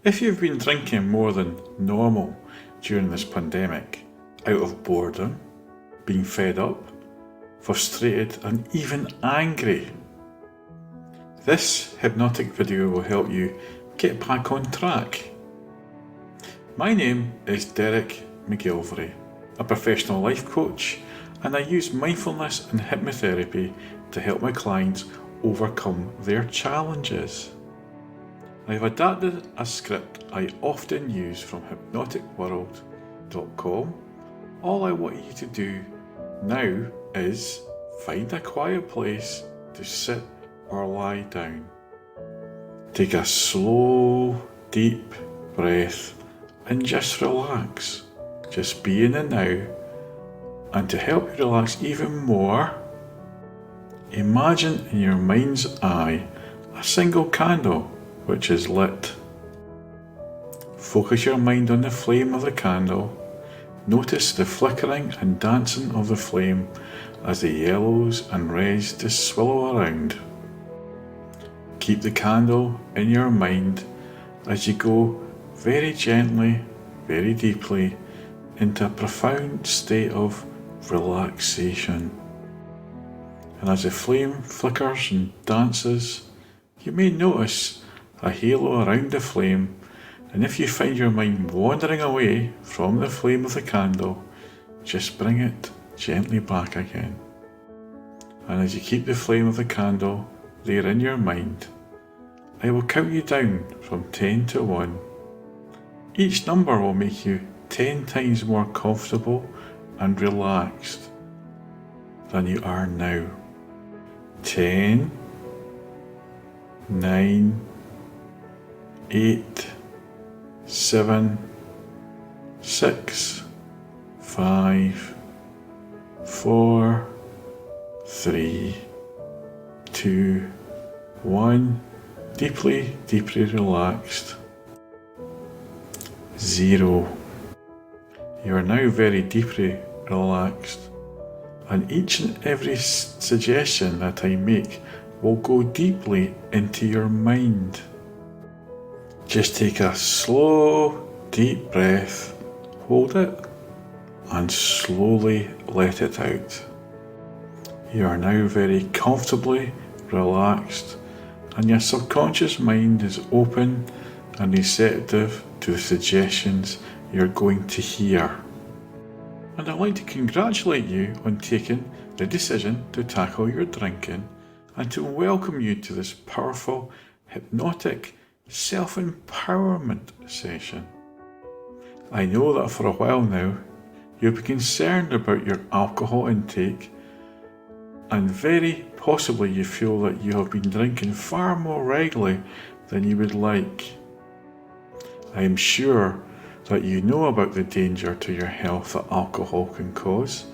If you've been drinking more than normal during this pandemic, out of boredom, being fed up, frustrated and even angry, this hypnotic video will help you get back on track. My name is Derek McGilvery, a professional life coach, and I use mindfulness and hypnotherapy to help my clients overcome their challenges. I've adapted a script I often use from hypnoticworld.com. All I want you to do now is find a quiet place to sit or lie down. Take a slow, deep breath and just relax. Just be in the now. And to help you relax even more, imagine in your mind's eye a single candle which is lit. Focus your mind on the flame of the candle. Notice the flickering and dancing of the flame as the yellows and reds just swirl around. Keep the candle in your mind as you go very gently, very deeply into a profound state of relaxation. And as the flame flickers and dances, you may notice a halo around the flame, and if you find your mind wandering away from the flame of the candle, just bring it gently back again. And as you keep the flame of the candle there in your mind, I will count you down from 10 to 1. Each number will make you 10 times more comfortable and relaxed than you are now. 10, 9, 8, 7, 6, 5, 4, 3, 2, 1. Deeply, deeply relaxed. 0. You are now very deeply relaxed, and each and every suggestion that I make will go deeply into your mind. Just take a slow, deep breath, hold it, and slowly let it out. You are now very comfortably relaxed, and your subconscious mind is open and receptive to the suggestions you're going to hear. And I'd like to congratulate you on taking the decision to tackle your drinking and to welcome you to this powerful, hypnotic, self-empowerment session. I know that for a while now, you've been concerned about your alcohol intake, and very possibly you feel that you have been drinking far more regularly than you would like. I am sure that you know about the danger to your health that alcohol can cause,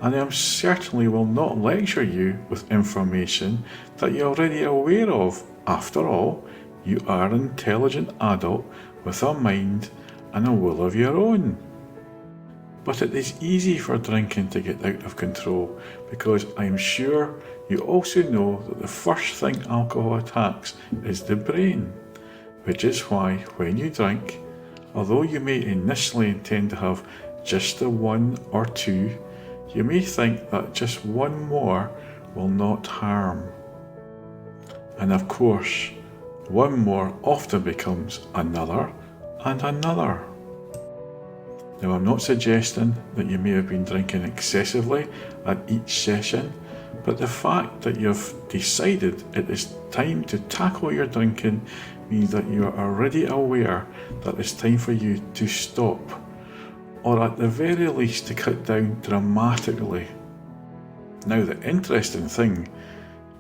and I certainly will not lecture you with information that you're already aware of. After all, you are an intelligent adult with a mind and a will of your own. But it is easy for drinking to get out of control, because I am sure you also know that the first thing alcohol attacks is the brain, which is why when you drink, although you may initially intend to have just the 1 or 2, you may think that just 1 more will not harm. And of course, 1 more often becomes another and another. Now, I'm not suggesting that you may have been drinking excessively at each session, but the fact that you've decided it is time to tackle your drinking means that you are already aware that it's time for you to stop, or at the very least to cut down dramatically. Now, the interesting thing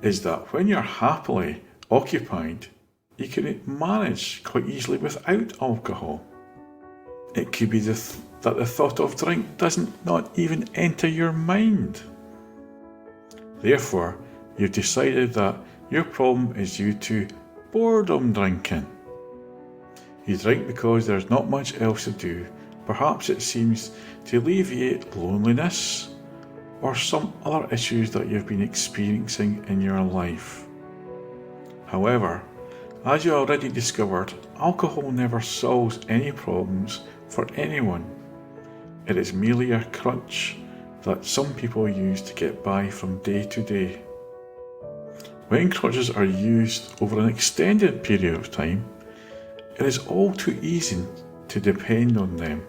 is that when you're happily occupied, you can manage quite easily without alcohol. It could be that the thought of drink doesn't not even enter your mind. Therefore, you've decided that your problem is due to boredom drinking. You drink because there's not much else to do. Perhaps it seems to alleviate loneliness or some other issues that you've been experiencing in your life. However, as you already discovered, alcohol never solves any problems for anyone. It is merely a crutch that some people use to get by from day to day. When crutches are used over an extended period of time, it is all too easy to depend on them.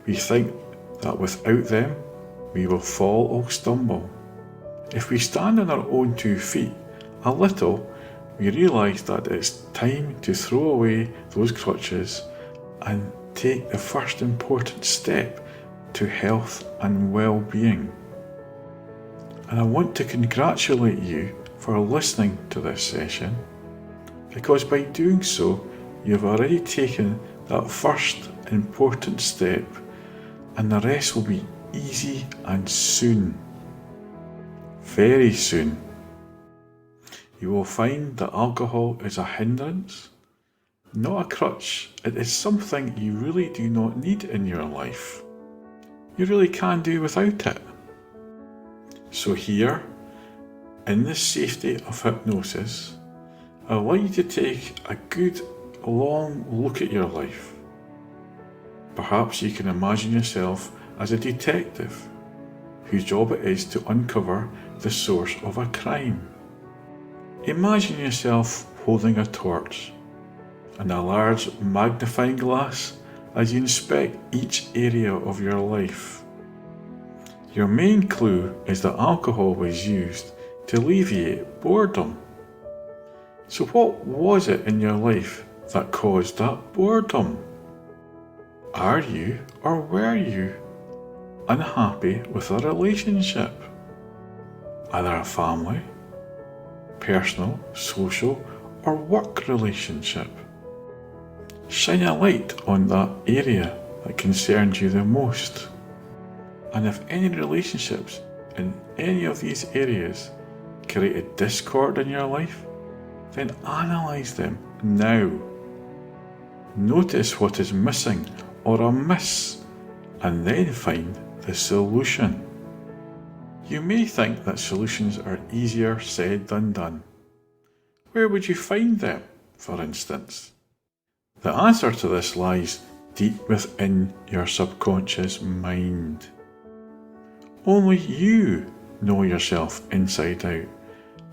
We think that without them, we will fall or stumble. If we stand on our own 2 feet a little, we realise that it's time to throw away those crutches and take the first important step to health and well-being. And I want to congratulate you for listening to this session, because by doing so, you've already taken that first important step, and the rest will be easy and soon. Very soon. You will find that alcohol is a hindrance, not a crutch. It is something you really do not need in your life. You really can do without it. So here, in the safety of hypnosis, I would like you to take a good long look at your life. Perhaps you can imagine yourself as a detective whose job it is to uncover the source of a crime. Imagine yourself holding a torch and a large magnifying glass as you inspect each area of your life. Your main clue is that alcohol was used to alleviate boredom. So what was it in your life that caused that boredom? Are you or were you unhappy with a relationship? Either a family, personal, social, or work relationship? Shine a light on that area that concerns you the most. And if any relationships in any of these areas created discord in your life, then analyse them now. Notice what is missing or amiss, and then find the solution. You may think that solutions are easier said than done. Where would you find them, for instance? The answer to this lies deep within your subconscious mind. Only you know yourself inside out.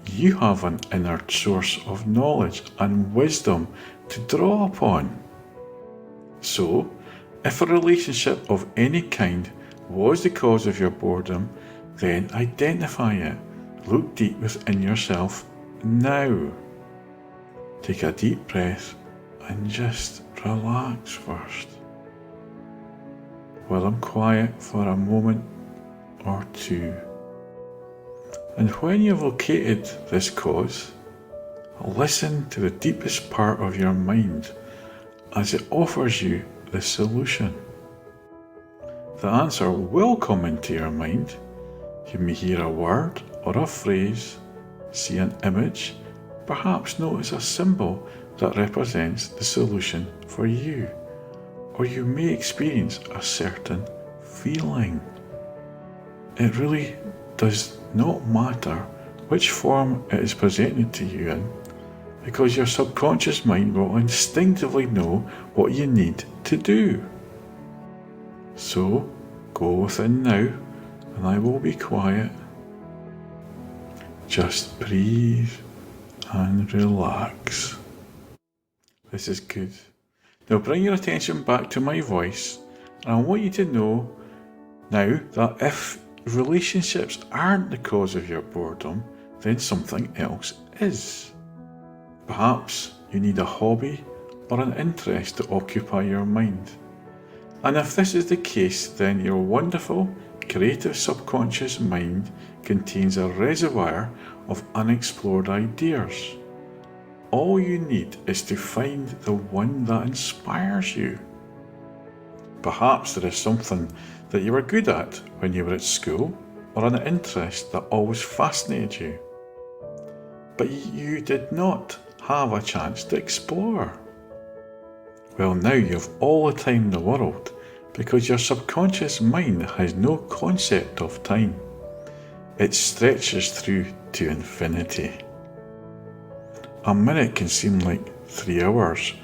You have an inner source of knowledge and wisdom to draw upon. So, if a relationship of any kind was the cause of your boredom, then identify it. Look deep within yourself now. Take a deep breath and just relax first. While I'm quiet for a moment or two. And when you've located this cause, listen to the deepest part of your mind as it offers you the solution. The answer will come into your mind. You may hear a word or a phrase, see an image, perhaps notice a symbol that represents the solution for you, or you may experience a certain feeling. It really does not matter which form it is presented to you in, because your subconscious mind will instinctively know what you need to do. So, go within now, and I will be quiet. Just breathe and relax. This is good. Now bring your attention back to my voice, and I want you to know now that if relationships aren't the cause of your boredom, then something else is. Perhaps you need a hobby or an interest to occupy your mind. And if this is the case, then your wonderful, creative subconscious mind contains a reservoir of unexplored ideas. All you need is to find the one that inspires you. Perhaps there is something that you were good at when you were at school, or an interest that always fascinated you, but you did not have a chance to explore. Well, now you have all the time in the world, because your subconscious mind has no concept of time. It stretches through to infinity. A minute can seem like 3 hours,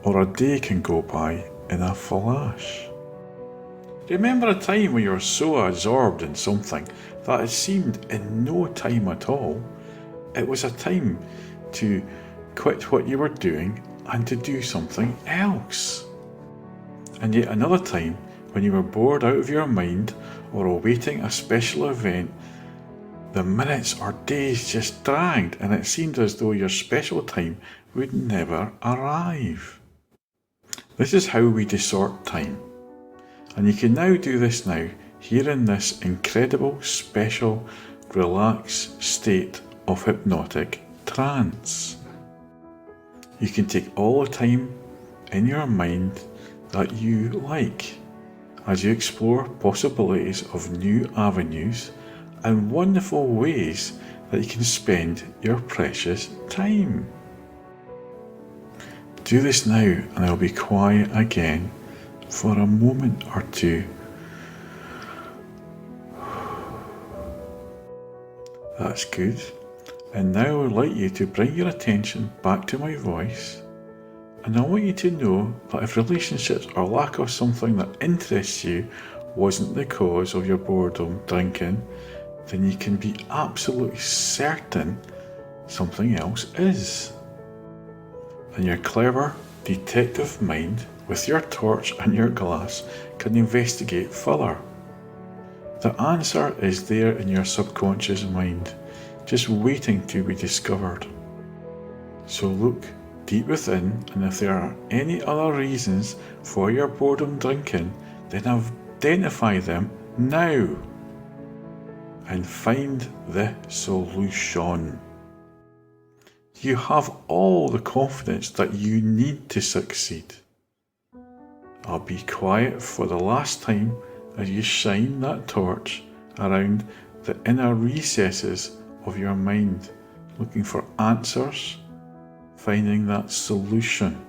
or a day can go by in a flash. Remember a time when you were so absorbed in something that it seemed in no time at all? It was a time to quit what you were doing and to do something else. And yet another time when you were bored out of your mind or awaiting a special event, the minutes or days just dragged and it seemed as though your special time would never arrive. This is how we distort time. And you can now do this now, here in this incredible, special, relaxed state of hypnotic trance. You can take all the time in your mind that you like as you explore possibilities of new avenues and wonderful ways that you can spend your precious time. Do this now and I'll be quiet again for a moment or two. That's good. And now I would like you to bring your attention back to my voice. And I want you to know that if relationships or lack of something that interests you wasn't the cause of your boredom drinking, then you can be absolutely certain something else is. And your clever detective mind with your torch and your glass can investigate further. The answer is there in your subconscious mind, just waiting to be discovered. So look deep within, and if there are any other reasons for your boredom drinking, then identify them now and find the solution. You have all the confidence that you need to succeed. I'll be quiet for the last time as you shine that torch around the inner recesses of your mind, looking for answers, finding that solution.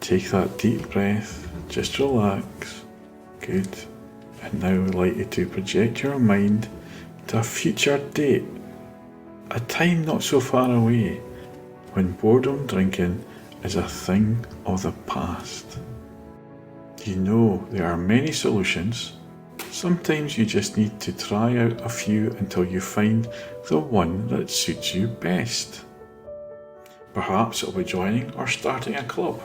Take that deep breath, just relax. Good. And now I would like you to project your mind to a future date, a time not so far away, when boredom drinking is a thing of the past. You know there are many solutions. Sometimes you just need to try out a few until you find the one that suits you best. Perhaps it'll be joining or starting a club,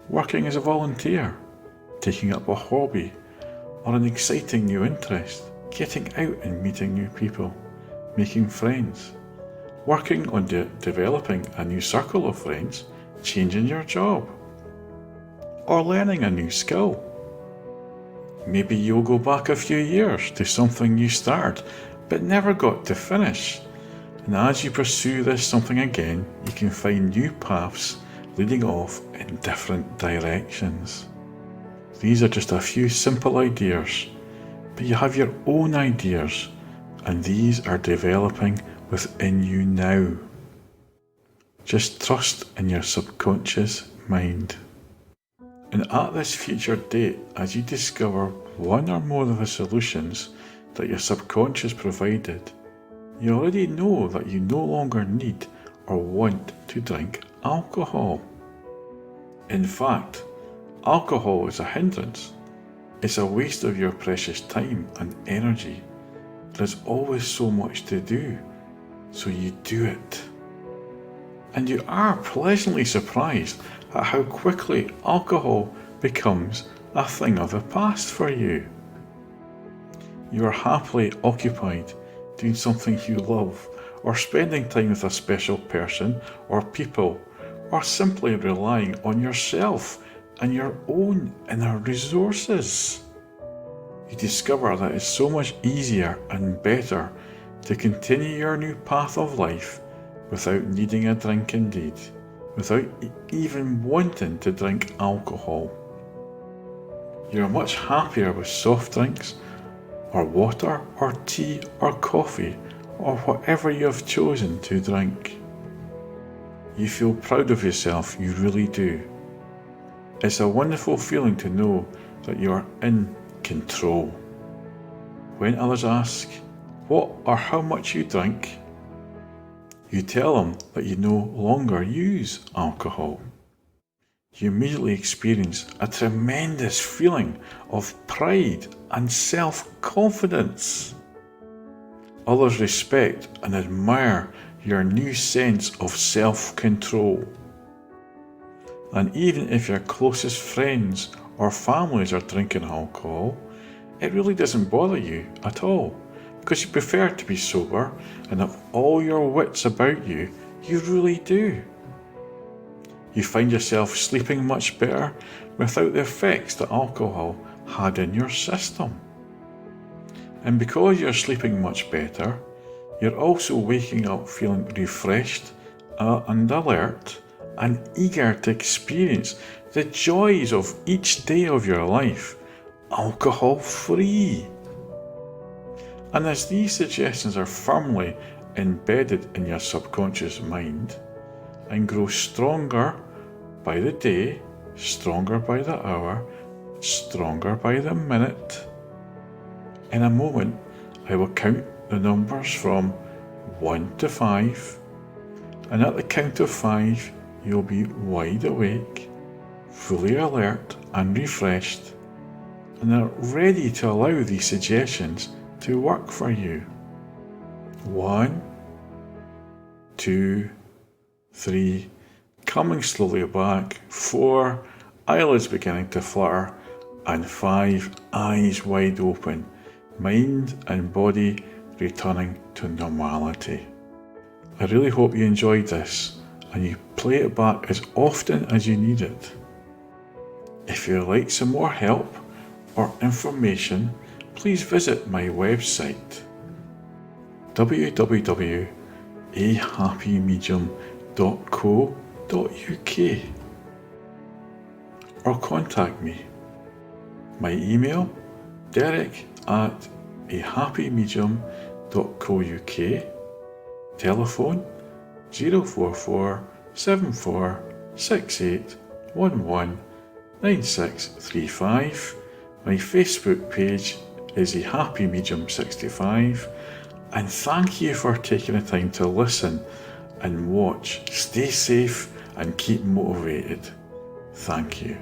working as a volunteer, taking up a hobby or an exciting new interest, getting out and meeting new people, making friends, working on developing a new circle of friends, changing your job, or learning a new skill. Maybe you'll go back a few years to something you started but never got to finish. And as you pursue this something again, you can find new paths leading off in different directions. These are just a few simple ideas, but you have your own ideas, and these are developing within you now. Just trust in your subconscious mind. And at this future date, as you discover one or more of the solutions that your subconscious provided, you already know that you no longer need or want to drink alcohol. In fact, alcohol is a hindrance. It's a waste of your precious time and energy. There's always so much to do, so you do it. And you are pleasantly surprised at how quickly alcohol becomes a thing of the past for you. You are happily occupied doing something you love, or spending time with a special person or people, or simply relying on yourself and your own inner resources. You discover that it's so much easier and better to continue your new path of life without needing a drink indeed, without even wanting to drink alcohol. You're much happier with soft drinks, or water, or tea, or coffee, or whatever you have chosen to drink. You feel proud of yourself, you really do. It's a wonderful feeling to know that you are in control. When others ask what or how much you drink, you tell them that you no longer use alcohol. you immediately experience a tremendous feeling of pride and self-confidence. Others respect and admire your new sense of self-control. And even if your closest friends or families are drinking alcohol, it really doesn't bother you at all, because you prefer to be sober and have all your wits about you. You really do. You find yourself sleeping much better without the effects that alcohol had in your system. And because you're sleeping much better, you're also waking up feeling refreshed and alert and eager to experience the joys of each day of your life, alcohol-free. And as these suggestions are firmly embedded in your subconscious mind and grow stronger by the day, stronger by the hour, stronger by the minute, in a moment I will count the numbers from 1 to 5, and at the count of 5 you'll be wide awake, fully alert and refreshed, and are ready to allow these suggestions to work for you. 1, 2, 3, coming slowly back, 4, eyelids beginning to flutter, and 5, eyes wide open, mind and body returning to normality. I really hope you enjoyed this and you play it back as often as you need it. If you'd like some more help or information, please visit my website www.ahappymedium.co.uk or contact me. My email, derek@ahappymedium.co.uk, telephone 044 74 68 11 9635. My Facebook page is A Happy Medium 65, and thank you for taking the time to listen and watch. Stay safe and keep motivated. Thank you.